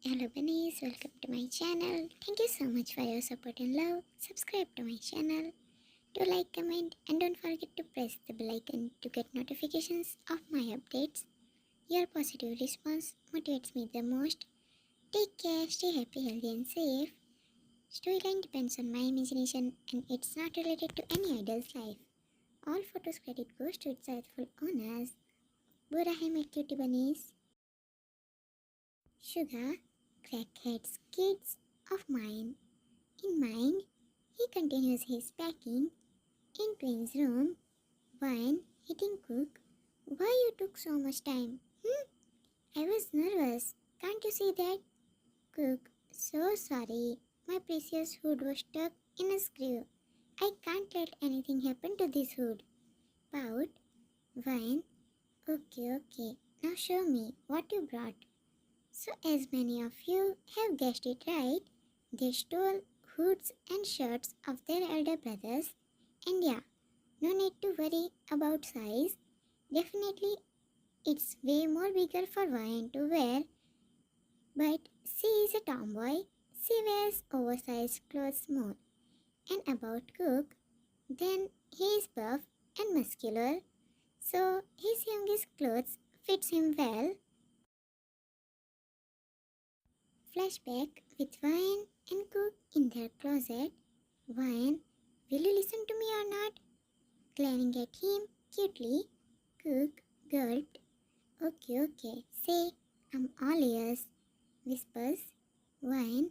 Hello bunnies, welcome to my channel. Thank you so much for your support and love. Subscribe to my channel. Do like, comment and don't forget to press the bell icon to get notifications of my updates. Your positive response motivates me the most. Take care, stay happy, healthy and safe. Storyline depends on my imagination and it's not related to any idol's life. All photos credit goes to its rightful owners. Burahi my cutie bunnies. Sugar, crackhead's kids of mine. In mine, he continues his packing. In Twins' room, wine, hitting cook. Why you took so much time? I was nervous. Can't you see that? Cook, so sorry. My precious hood was stuck in a screw. I can't let anything happen to this hood. Pout, wine. Okay. Now show me what you brought. So as many of you have guessed it right, they stole hoods and shirts of their elder brothers. And yeah, no need to worry about size. Definitely it's way more bigger for Ryan to wear. But she is a tomboy. She wears oversized clothes more. And about Cook, then he is buff and muscular. So his youngest clothes fits him well. Flashback with Ryan and Cook in their closet. Ryan, will you listen to me or not? Glaring at him cutely. Cook gulped. Okay. Say, I'm all ears. Whispers. Ryan,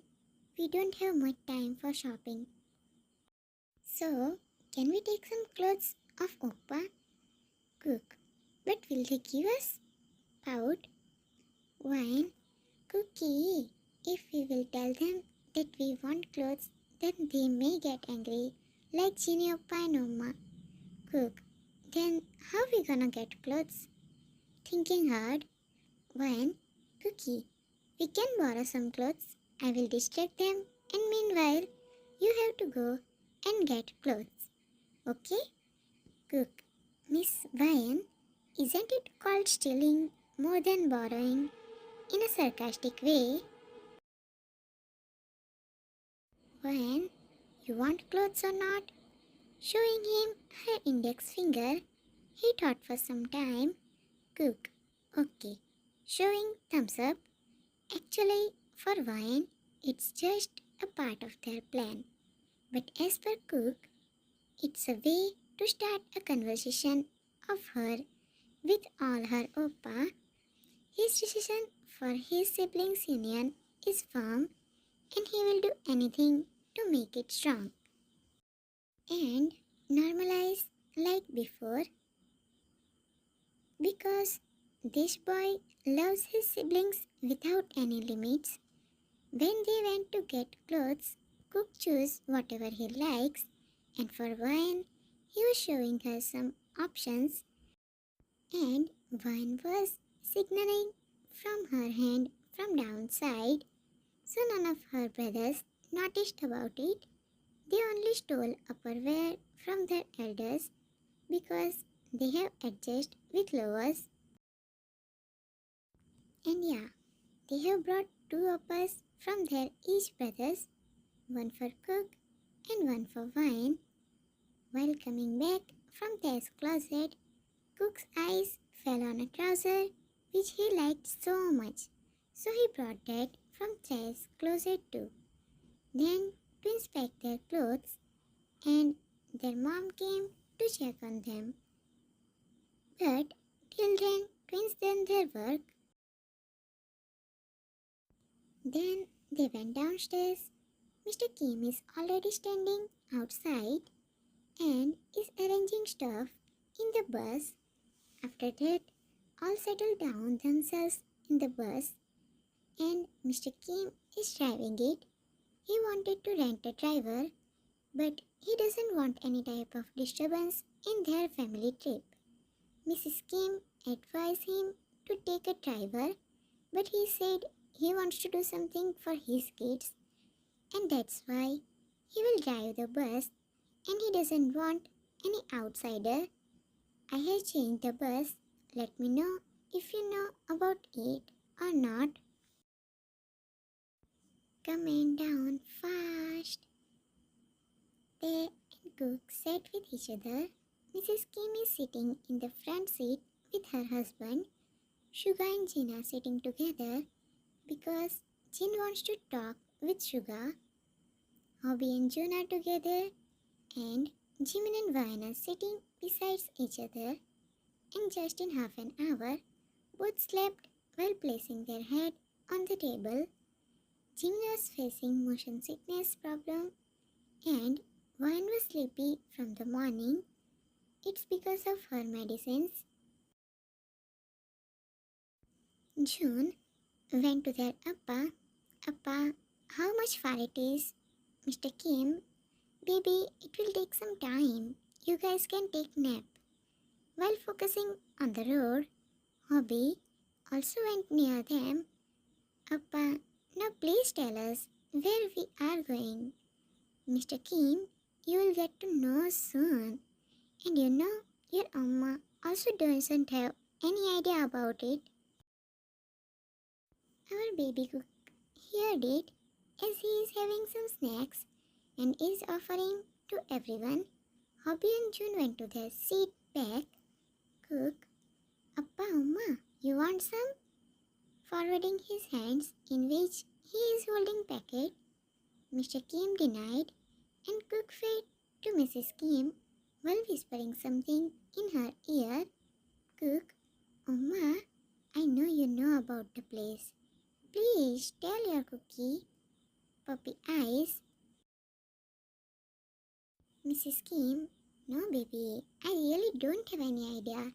we don't have much time for shopping. So, can we take some clothes of Oppa? Cook, but will they give us? Pout. Ryan, Cookie, if we will tell them that we want clothes, then they may get angry, like Ginny Oppa and Oma. Cook, then how we gonna get clothes? Thinking hard. When? Cookie, we can borrow some clothes. I will distract them and meanwhile, you have to go and get clothes. Okay? Cook, Miss Ryan, isn't it called stealing more than borrowing? In a sarcastic way. When? You want clothes or not? Showing him her index finger, he thought for some time. Cook, okay. Showing thumbs up. Actually, for Ryan, it's just a part of their plan. But as per Cook, it's a way to start a conversation of her with all her Oppa. His decision for his siblings' union is firm and he will do anything to make it strong. And normalize like before because this boy loves his siblings without any limits. When they went to get clothes, Cook chose whatever he likes, and for Vine, he was showing her some options, and Vine was signaling from her hand from downside, so none of her brothers noticed about it. They only stole upperwear from their elders because they have adjusted with lowers. And yeah, they have brought two uppers from their each brothers, one for Cook and one for Wine. While coming back from Tess' closet, Cook's eyes fell on a trouser which he liked so much, so he brought that from Tess' closet too. Then twins packed their clothes and their mom came to check on them. But till then, twins done their work. Then they went downstairs. Mr. Kim is already standing outside and is arranging stuff in the bus. After that, all settle down themselves in the bus and Mr. Kim is driving it. He wanted to rent a driver, but he doesn't want any type of disturbance in their family trip. Mrs. Kim advised him to take a driver, but he said he wants to do something for his kids and that's why he will drive the bus and he doesn't want any outsider. I have changed the bus. Let me know if you know about it or not. coming down fast. They and Cook sat with each other. Mrs. Kim is sitting in the front seat with her husband. Suga and Jin are sitting together because Jin wants to talk with Suga. Hobby and June are together and Jimin and Vine are sitting beside each other. And just in half an hour, both slept while placing their head on the table. Jimin was facing motion sickness problem and Vine was sleepy from the morning. It's because of her medicines. June went to their Appa. Appa, how much far it is? Mr. Kim, baby, it will take some time. You guys can take nap. While focusing on the road, Hobby also went near them. Appa, now please tell us where we are going. Mr. Kim, you will get to know soon. And you know, your Amma also doesn't have any idea about it. Our baby cook heard it as he is having some snacks and is offering to everyone. Hobby and June went to their seat back. Cook, Appa, Amma, you want some? Forwarding his hands in which he is holding packet. Mr. Kim denied and Cook fed to Mrs. Kim while whispering something in her ear. Cook, Amma, I know you know about the place. Please tell your cookie. Puppy eyes. Mrs. Kim, no baby, I really don't have any idea.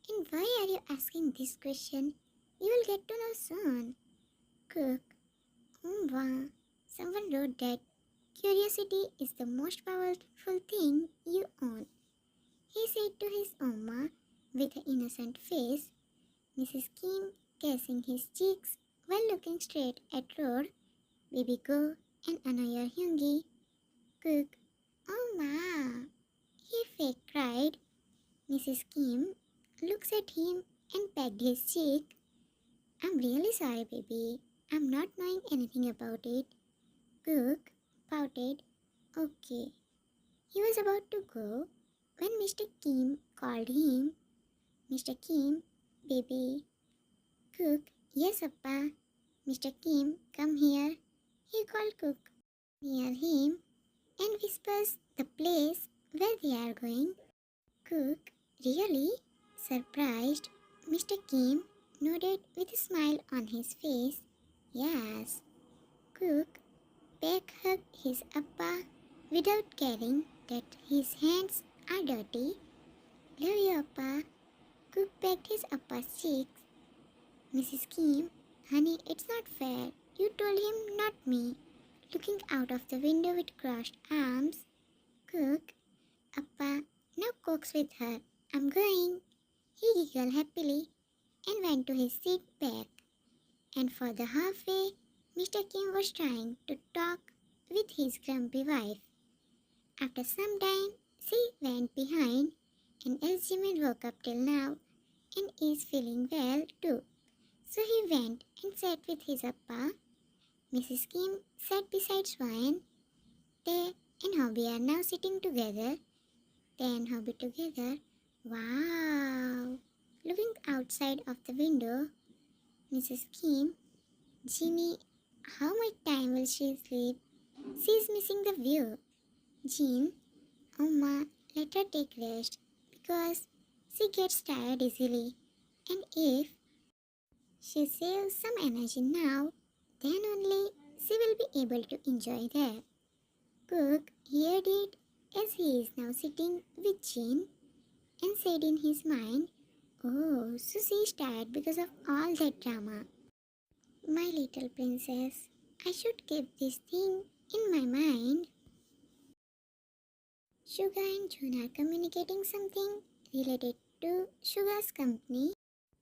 And why are you asking this question? You will get to know soon. Cook, wow. Someone wrote that curiosity is the most powerful thing you own. He said to his Oma with an innocent face. Mrs. Kim kissing his cheeks while looking straight at road. Baby go and annoy your Hyungi. Cook, Oma. He fake cried. Mrs. Kim looks at him and pecked his cheek. I'm really sorry, baby. I'm not knowing anything about it. Cook pouted. Okay. He was about to go when Mr. Kim called him. Mr. Kim, baby. Cook, yes, Appa. Mr. Kim, come here. He called Cook near him and whispers the place where they are going. Cook, really? Surprised, Mr. Kim nodded with a smile on his face. Yes. Cook Peck hugged his Appa without caring that his hands are dirty. Love you, Appa. Cook pecked his Appa's cheeks. Mrs. Kim, honey, it's not fair. You told him, not me. Looking out of the window with crossed arms. Cook, Appa, now Cook's with her. I'm going. He giggled happily and went to his seat back. And for the halfway, Mr. Kim was trying to talk with his grumpy wife. After some time, she went behind, and as Jimin woke up till now and is feeling well too. So he went and sat with his Appa. Mrs. Kim sat beside Swain. They and Hobby are now sitting together. They and Hobby together. Wow! Looking outside of the window, Mrs. Kim, Ginny, how much time will she sleep? She's missing the view. Jin, Oma, let her take rest because she gets tired easily. And if she saves some energy now, then only she will be able to enjoy that. Cook heard it as he is now sitting with Jin and said in his mind, oh, so she is tired because of all that drama. My little princess, I should keep this thing in my mind. Suga and June are communicating something related to Suga's company.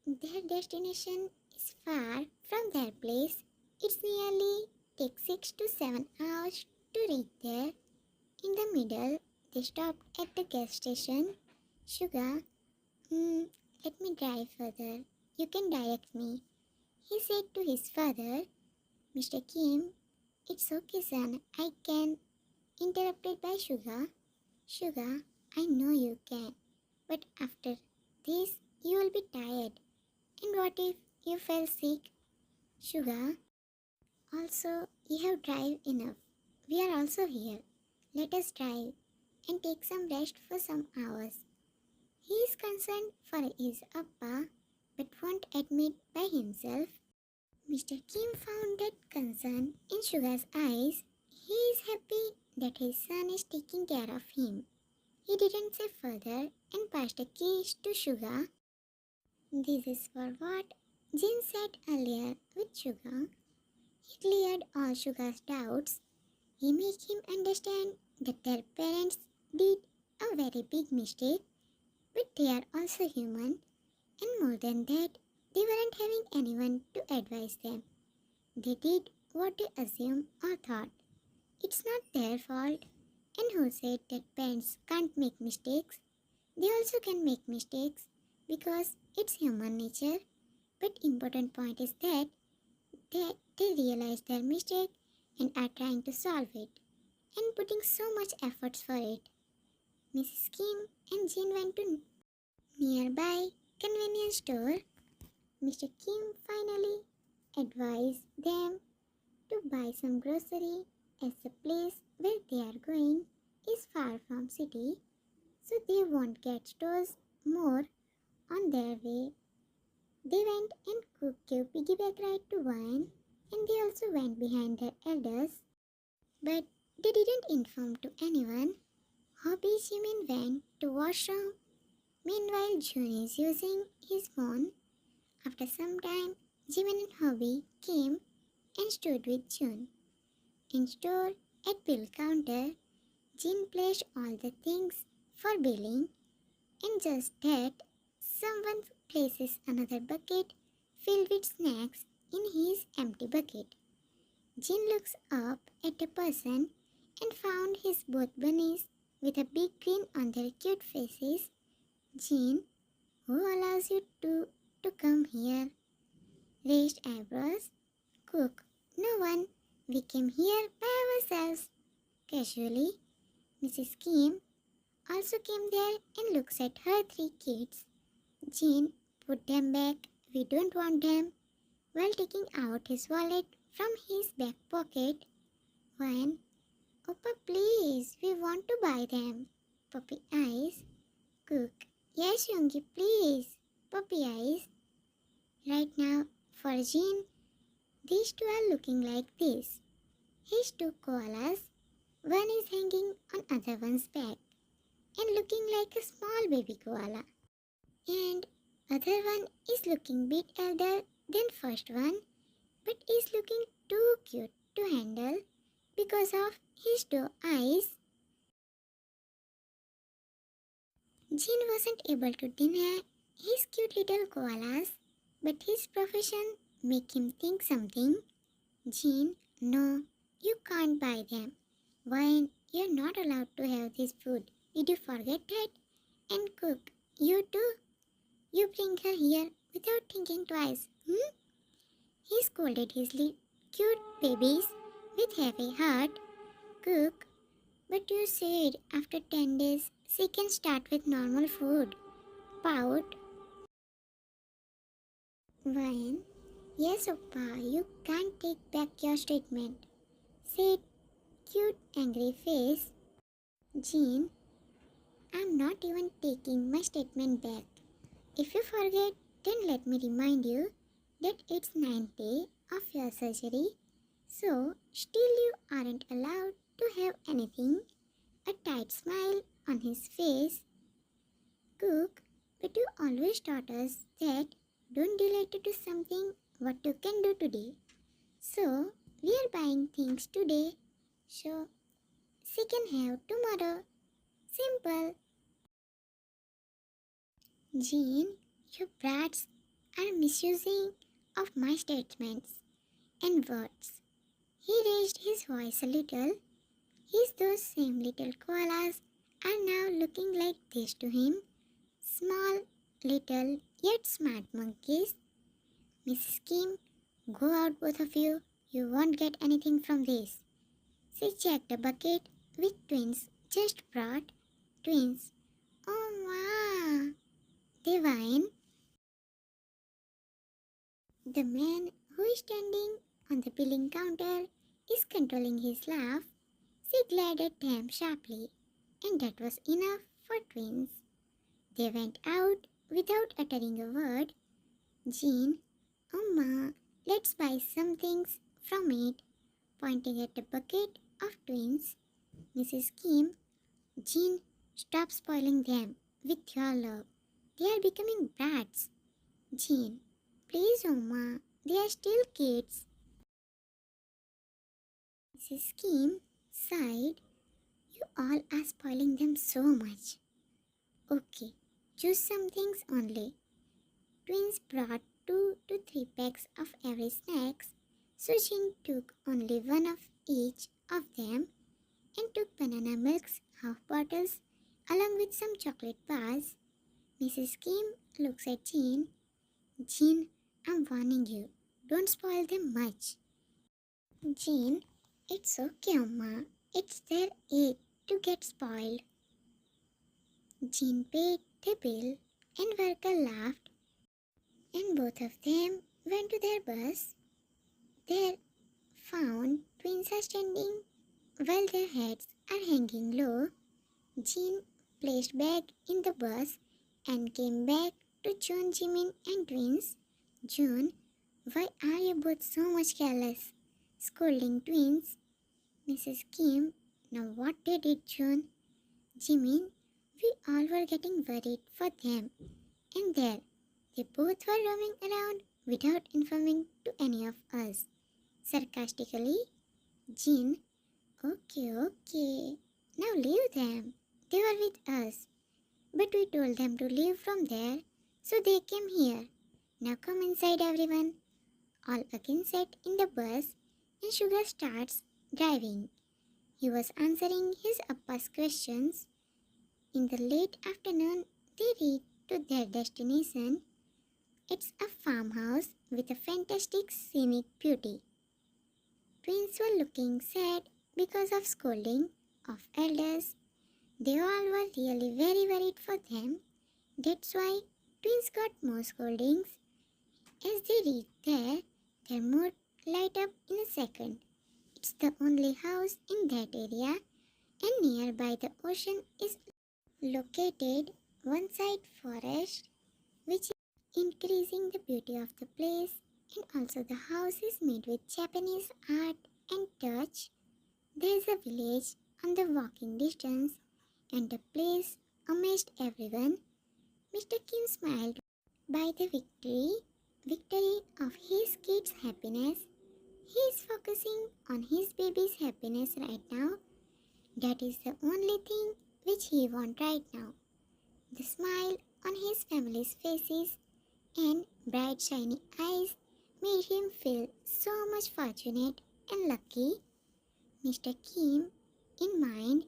Their destination is far from their place. It's nearly takes 6 to 7 hours to reach there. In the middle, they stopped at the gas station. Suga, let me drive further. You can direct me, he said to his father. Mr. Kim, It's okay, son. I can. Interrupted by Sugar. Sugar, I know you can. But after this, you will be tired. And what if you fell sick? Sugar, also, you have drive enough. We are also here. Let us drive and take some rest for some hours. He is concerned for his Appa but won't admit by himself. Mr. Kim found that concern in Sugar's eyes. He is happy that his son is taking care of him. He didn't say further and passed the keys to Sugar. This is for what Jin said earlier with Sugar. He cleared all Sugar's doubts. He made him understand that their parents did a very big mistake, but they are also human, and more than that, they weren't having anyone to advise them. They did what they assumed or thought. It's not their fault. And who said that parents can't make mistakes? They also can make mistakes because it's human nature. But important point is that they realize their mistake and are trying to solve it and putting so much efforts for it. Mrs. Kim and Jane went to nearby convenience store. Mr. Kim finally advised them to buy some grocery as the place where they are going is far from city, so they won't get stores more on their way. They went and Cook gave piggyback ride to Wine, and they also went behind their elders, but they didn't inform to anyone. Hobby Jimin went to washroom. Meanwhile, June is using his phone. After some time, Jimin and Hobby came and stood with June. In store, at bill counter, Jin placed all the things for billing, and just that, someone places another bucket filled with snacks in his empty bucket. Jin looks up at the person and found his both bunnies with a big grin on their cute faces. Jin, who allows you to come here? Raised eyebrows. Cook, no one. We came here by ourselves. Casually, Mrs. Kim also came there and looks at her three kids. Jean, put them back. We don't want them. While taking out his wallet from his back pocket. One, Oppa, please, we want to buy them. Puppy eyes. Cook, yes, Yungi, please. Puppy eyes. Right now, for Jean, these two are looking like this. His two koalas. One is hanging on other one's back and looking like a small baby koala. And other one is looking bit elder than first one, but is looking too cute to handle because of his two eyes. Jin wasn't able to deny his cute little koalas, but his profession make him think something. Jin, no, you can't buy them. Why, you're not allowed to have this food. Did you forget that? And Cook, you too? You bring her here without thinking twice, hmm? He scolded his cute babies with heavy heart. Cook, but you said after 10 days she can start with normal food. Pout. Wine. Yes, Oppa, you can't take back your statement. Said cute angry face. Jean, I'm not even taking my statement back. If you forget, then let me remind you that it's 9th day of your surgery, so still you aren't allowed to have anything. A tight smile on his face. Cook, but you always taught us that don't delay to do something what you can do today. So we are buying things today, so she can have tomorrow. Simple. Jean, you brats are misusing of my statements and words. He raised his voice a little. Those same little koalas are now looking like this to him. Small, little, yet smart monkeys. Mrs. Kim, go out both of you. You won't get anything from this. She checked a bucket with twins just brought. Twins. Oh, ma. They whine. The man who is standing on the billing counter is controlling his laugh. She glared at them sharply, and that was enough for twins. They went out without uttering a word. Jean, oh ma, let's buy some things from it, pointing at the bucket of twins. Mrs. Kim, Jean, stop spoiling them with your love. They are becoming brats. Jean, please, Oma, they are still kids. Mrs. Kim sighed. You all are spoiling them so much. Okay, choose some things only. Twins brought 2 to 3 packs of every snacks, so Jean took only one of each of them and took banana milks, half bottles, along with some chocolate bars. Mrs. Kim looks at Jean. Jean, I'm warning you, don't spoil them much. Jean, it's okay, Amma. It's their age to get spoiled. Jean paid the bill and worker laughed, and both of them went to their bus. There, found twins are standing while their heads are hanging low. Jean placed bag in the bus and came back to June, Jimin and twins. June, why are you both so much careless? Scolding twins. Mrs. Kim, now what they did, June? Jimin, we all were getting worried for them. And there, they both were roaming around without informing to any of us. Sarcastically, Jin, okay. Now leave them. They were with us. But we told them to leave from there, so they came here. Now come inside, everyone. All again sat in the bus, and Sugar starts driving. He was answering his appa's questions. In the late afternoon, they reached to their destination. It's a farmhouse with a fantastic scenic beauty. Twins were looking sad because of scolding of elders. They all were really very worried for them. That's why twins got more scoldings. As they reached there, their mood light up in a second. It's the only house in that area, and nearby the ocean is located one side forest, which is increasing the beauty of the place, and also the house is made with Japanese art and touch. There is a village on the walking distance, and the place amazed everyone. Mr. Kim smiled by the victory of his kids' happiness. He is focusing on his baby's happiness right now. That is the only thing which he wants right now. The smile on his family's faces and bright shiny eyes made him feel so much fortunate and lucky. Mr. Kim, in mind,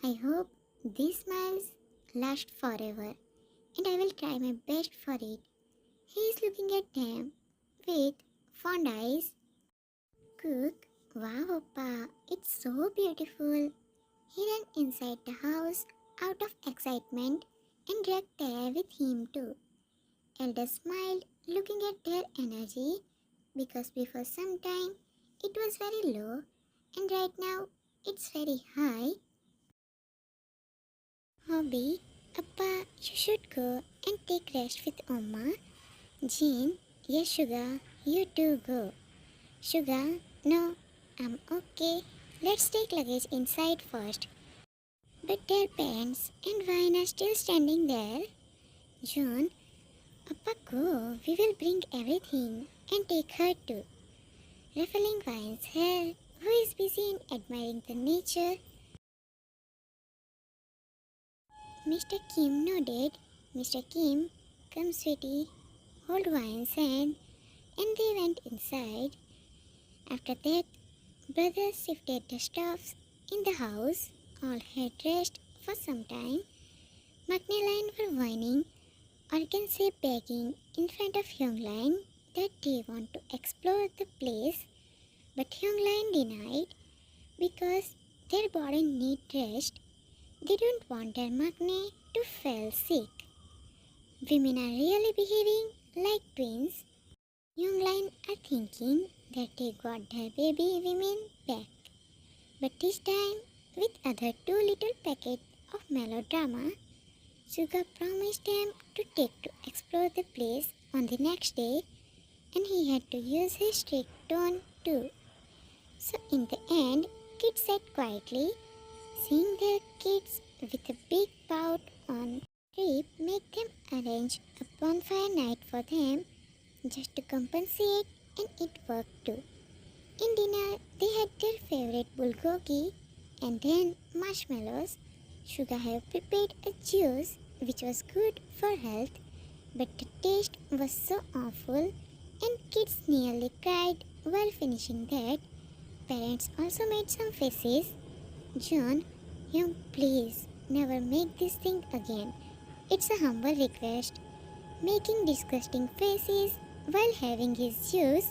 I hope these smiles last forever, and I will try my best for it. He is looking at them with fond eyes. Cook, wow, Oppa, it's so beautiful. He ran inside the house out of excitement and dragged there with him too. Elder smiled, looking at their energy, because before some time it was very low, and right now it's very high. Hobby, Appa, you should go and take rest with Oma. Jean, yes, Sugar, you do go. Sugar, no, I'm okay. Let's take luggage inside first. But their parents and Vine are still standing there. June, Appa, go. We will bring everything and take her too. Ruffling Vine's hair, who is busy in admiring the nature. Mr. Kim nodded. Mr. Kim, come sweetie, hold Vine's hand, and they went inside. After that, brothers shifted the stuffs in the house. All had rest for some time. Macnelline were whining, or can say begging, in front of Young Lion that they want to explore the place. But young lion denied because their body need rest. They don't want their Magne to fall sick. Women are really behaving like twins. Young lion are thinking that they got their baby women back. But this time, with other two little packets of melodrama, Suga promised them to take to explore the place on the next day, and he had to use his strict tone too. So in the end, kids sat quietly, seeing their kids with a big pout on trip make them arrange a bonfire night for them just to compensate, and it worked too. In dinner, they had their favorite bulgogi and then marshmallows. Sugar had prepared a juice which was good for health, but the taste was so awful and kids nearly cried while finishing that. Parents also made some faces. John, you please never make this thing again. It's a humble request. Making disgusting faces while having his juice.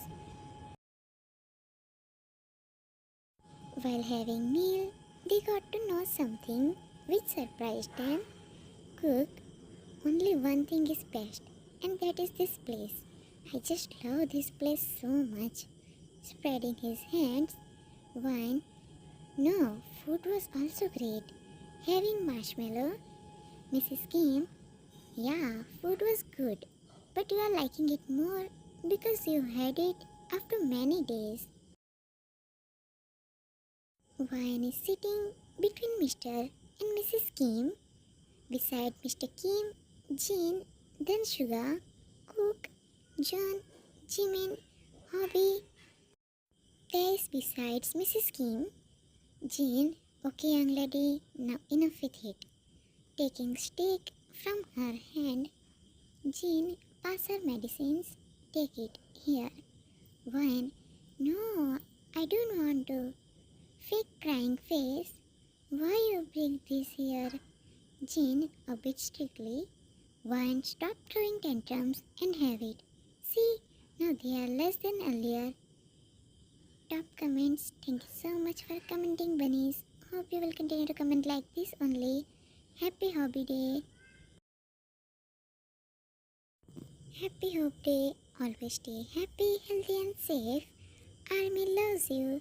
While having meal, they got to know something which surprised them. Cook, only one thing is best, and that is this place. I just love this place so much. Spreading his hands, wine. No, food was also great. Having marshmallow, Mrs. Kim. Yeah, food was good, but you are liking it more because you had it after many days. Wine is sitting between Mr. and Mrs. Kim. Beside Mr. Kim, Jean, then Sugar, Cook, John, Jimin, Hobby. There is besides Mrs. Kim, Jean. Okay, young lady, now enough with it. Taking stick from her hand, Jean, pass her medicines. Take it here. Wine. No, I don't want to. Fake crying face. Why you bring this here? Jean, a bit strictly. Wine, stop throwing tantrums and have it. See, now they are less than earlier. Top comments. Thank you so much for commenting, bunnies. Hope you will continue to comment like this only. Happy Hobby Day. Happy Hope Day. Always stay happy, healthy and safe. Army loves you.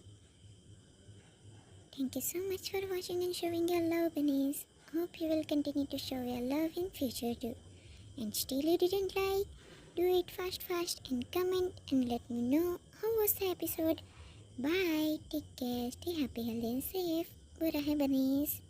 Thank you so much for watching and showing your love, bunnies. Hope you will continue to show your love in future too. And still you didn't like? Do it fast and comment and let me know how was the episode. Bye. Take care. Stay happy, healthy and safe. Goodbye, bunnies.